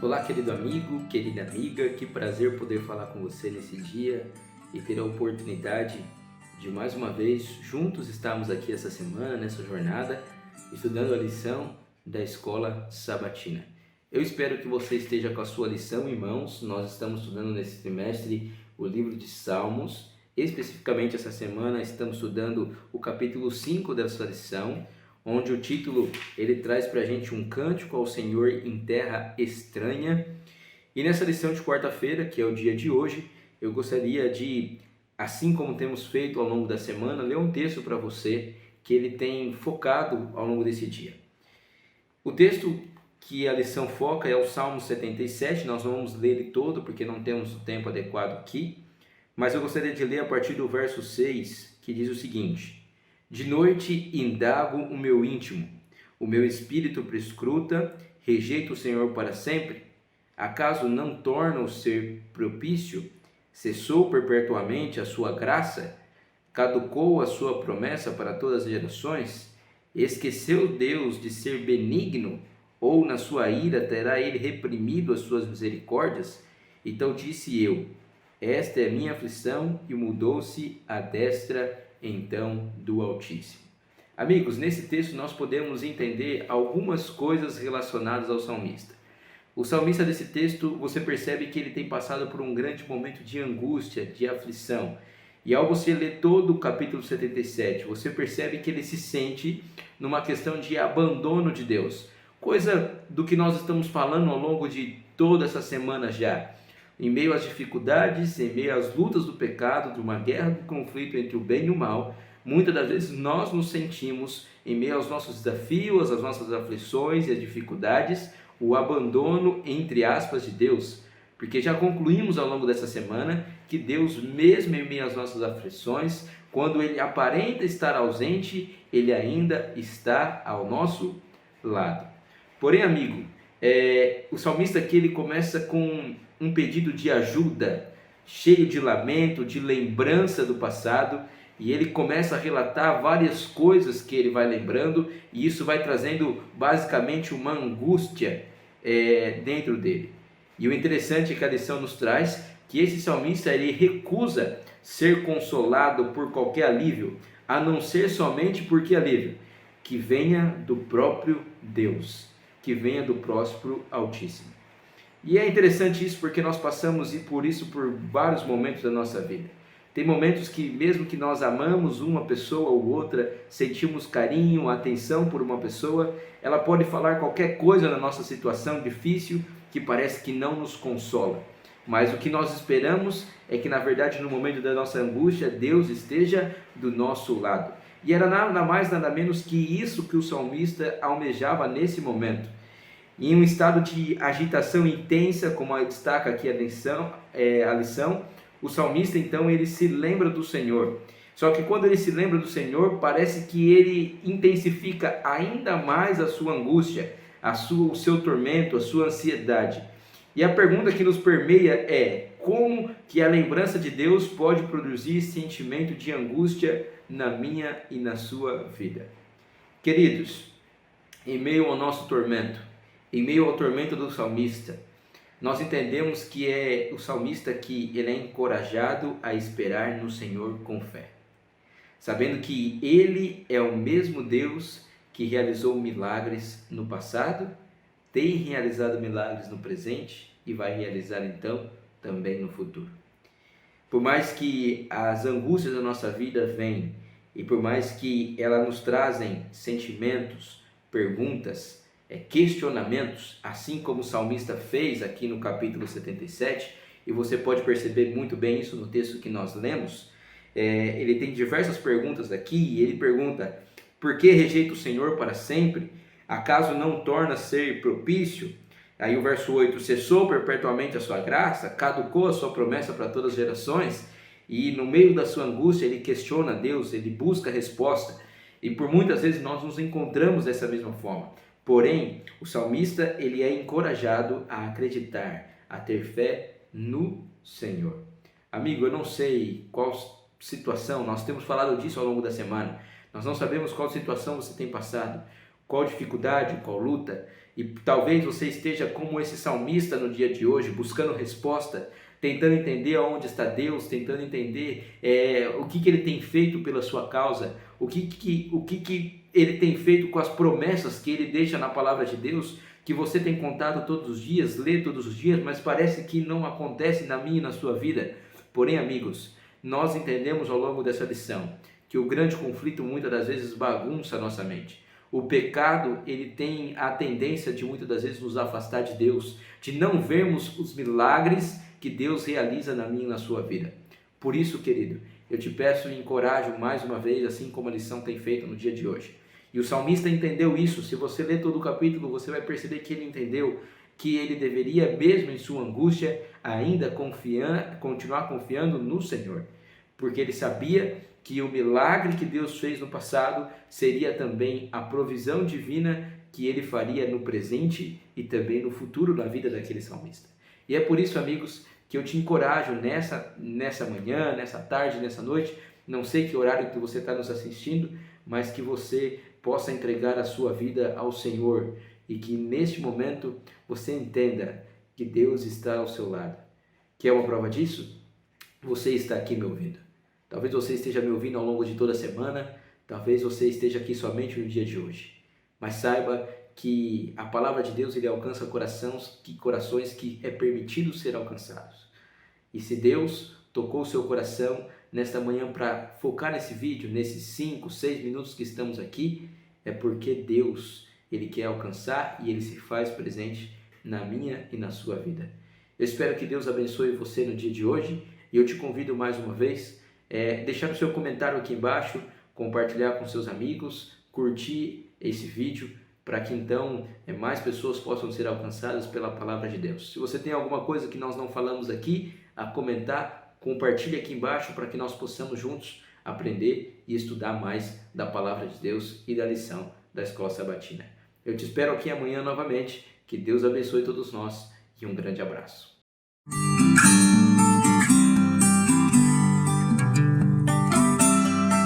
Olá, querido amigo, querida amiga, que prazer poder falar com você nesse dia e ter a oportunidade de mais uma vez juntos estarmos aqui essa semana, nessa jornada, estudando a lição da Escola Sabatina. Eu espero que você esteja com a sua lição em mãos. Nós estamos estudando nesse trimestre o livro de Salmos. Especificamente essa semana estamos estudando o capítulo 5 dessa lição, onde o título ele traz para a gente um cântico ao Senhor em terra estranha. E nessa lição de quarta-feira, que é o dia de hoje, eu gostaria de, assim como temos feito ao longo da semana, ler um texto para você que ele tem focado ao longo desse dia. O texto que a lição foca é o Salmo 77, nós não vamos ler ele todo porque não temos o tempo adequado aqui, mas eu gostaria de ler a partir do verso 6, que diz o seguinte: De noite indago o meu íntimo, o meu espírito prescruta, rejeita o Senhor para sempre? Acaso não torna o ser propício? Cessou perpetuamente a sua graça? Caducou a sua promessa para todas as gerações? Esqueceu Deus de ser benigno? Ou na sua ira terá ele reprimido as suas misericórdias? Então disse eu: esta é a minha aflição, e mudou-se a destra então do Altíssimo. Amigos, nesse texto nós podemos entender algumas coisas relacionadas ao salmista. O salmista desse texto, você percebe que ele tem passado por um grande momento de angústia, de aflição. E ao você ler todo o capítulo 77, você percebe que ele se sente numa questão de abandono de Deus. Coisa do que nós estamos falando ao longo de toda essa semana já. Em meio às dificuldades, em meio às lutas do pecado, de uma guerra, de conflito entre o bem e o mal, muitas das vezes nós nos sentimos, em meio aos nossos desafios, às nossas aflições e às dificuldades, o abandono, entre aspas, de Deus. Porque já concluímos ao longo dessa semana que Deus, mesmo em meio às nossas aflições, quando Ele aparenta estar ausente, Ele ainda está ao nosso lado. Porém, amigo, o salmista aqui ele começa com um pedido de ajuda, cheio de lamento, de lembrança do passado, e ele começa a relatar várias coisas que ele vai lembrando, e isso vai trazendo basicamente uma angústia dentro dele. E o interessante é que a lição nos traz que esse salmista ele recusa ser consolado por qualquer alívio, a não ser somente por que alívio? Que venha do próprio Deus, que venha do próspero Altíssimo. E é interessante isso porque nós passamos por isso por vários momentos da nossa vida. Tem momentos que mesmo que nós amamos uma pessoa ou outra, sentimos carinho, atenção por uma pessoa, ela pode falar qualquer coisa na nossa situação difícil que parece que não nos consola. Mas o que nós esperamos é que na verdade no momento da nossa angústia, Deus esteja do nosso lado. E era nada mais nada menos que isso que o salmista almejava nesse momento. Em um estado de agitação intensa, como destaca aqui a lição, o salmista então ele se lembra do Senhor. Só que quando ele se lembra do Senhor, parece que ele intensifica ainda mais a sua angústia, o seu tormento, a sua ansiedade. E a pergunta que nos permeia é: como que a lembrança de Deus pode produzir sentimento de angústia na minha e na sua vida? Queridos, em meio ao nosso tormento, em meio ao tormento do salmista, nós entendemos que é o salmista que ele é encorajado a esperar no Senhor com fé, sabendo que Ele é o mesmo Deus que realizou milagres no passado, tem realizado milagres no presente e vai realizar então também no futuro. Por mais que as angústias da nossa vida venham e por mais que elas nos trazem sentimentos, perguntas, questionamentos, assim como o salmista fez aqui no capítulo 77, e você pode perceber muito bem isso no texto que nós lemos. Ele tem diversas perguntas aqui, e ele pergunta: por que rejeita o Senhor para sempre? Acaso não torna a ser propício? Aí o verso 8, cessou perpetuamente a sua graça, caducou a sua promessa para todas as gerações. E no meio da sua angústia ele questiona Deus, ele busca resposta, e por muitas vezes nós nos encontramos dessa mesma forma. Porém, o salmista ele é encorajado a acreditar, a ter fé no Senhor. Amigo, eu não sei qual situação, nós temos falado disso ao longo da semana, nós não sabemos qual situação você tem passado, qual dificuldade, qual luta, e talvez você esteja como esse salmista no dia de hoje, buscando resposta, tentando entender aonde está Deus, tentando entender o que Ele tem feito pela sua causa, o que Ele tem feito com as promessas que Ele deixa na palavra de Deus, que você tem contado todos os dias, lê todos os dias, mas parece que não acontece na minha e na sua vida. Porém, amigos, nós entendemos ao longo dessa lição que o grande conflito muitas das vezes bagunça a nossa mente. O pecado, ele tem a tendência de muitas das vezes nos afastar de Deus, de não vermos os milagres que Deus realiza na minha e na sua vida. Por isso, querido, eu te peço e encorajo mais uma vez, assim como a lição tem feito no dia de hoje. E o salmista entendeu isso. Se você ler todo o capítulo, você vai perceber que ele entendeu que ele deveria, mesmo em sua angústia, ainda continuar confiando no Senhor, porque ele sabia que o milagre que Deus fez no passado seria também a provisão divina que ele faria no presente e também no futuro da vida daquele salmista. E é por isso, amigos, que eu te encorajo nessa manhã, nessa tarde, nessa noite, não sei que horário que você está nos assistindo, mas que você possa entregar a sua vida ao Senhor e que neste momento você entenda que Deus está ao seu lado. Quer uma prova disso? Você está aqui me ouvindo. Talvez você esteja me ouvindo ao longo de toda a semana, talvez você esteja aqui somente no dia de hoje. Mas saiba que a palavra de Deus ele alcança corações que é permitido ser alcançados. E se Deus tocou o seu coração nesta manhã para focar nesse vídeo, nesses 5, 6 minutos que estamos aqui, é porque Deus, Ele quer alcançar e Ele se faz presente na minha e na sua vida. Eu espero que Deus abençoe você no dia de hoje e eu te convido mais uma vez deixar o seu comentário aqui embaixo, compartilhar com seus amigos, curtir esse vídeo para que então mais pessoas possam ser alcançadas pela palavra de Deus. Se você tem alguma coisa que nós não falamos aqui a comentar, compartilhe aqui embaixo para que nós possamos juntos aprender e estudar mais da palavra de Deus e da lição da Escola Sabatina. Eu te espero aqui amanhã novamente. Que Deus abençoe todos nós e um grande abraço.